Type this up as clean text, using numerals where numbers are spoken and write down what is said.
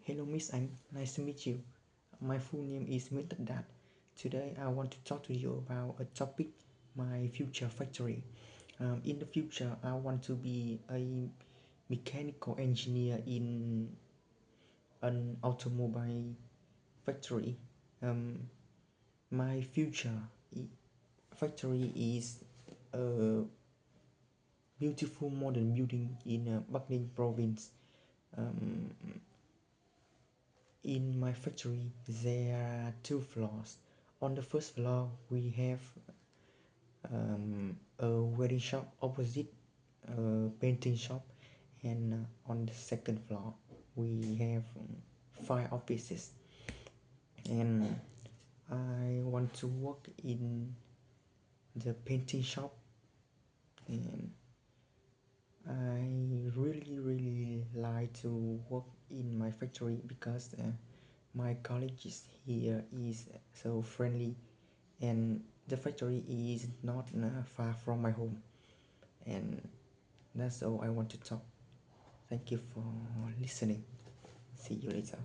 Hello, Miss Anh. Nice to meet you. My full name is Mr. Dat. Today, I want to talk to you about a topic, my future factory. In the future, I want to be a mechanical engineer in an automobile factory. My future factory is a beautiful modern building in Bắc Ninh province. In my factory, there are two floors. On the first floor, we have a welding shop opposite a painting shop, and on the second floor, we have 5 offices. And I want to work in the painting shop, and I really like to work in my factory because my colleagues here is so friendly, and the factory is not far from my home, and that's all I want to talk. Thank you for listening. See you later.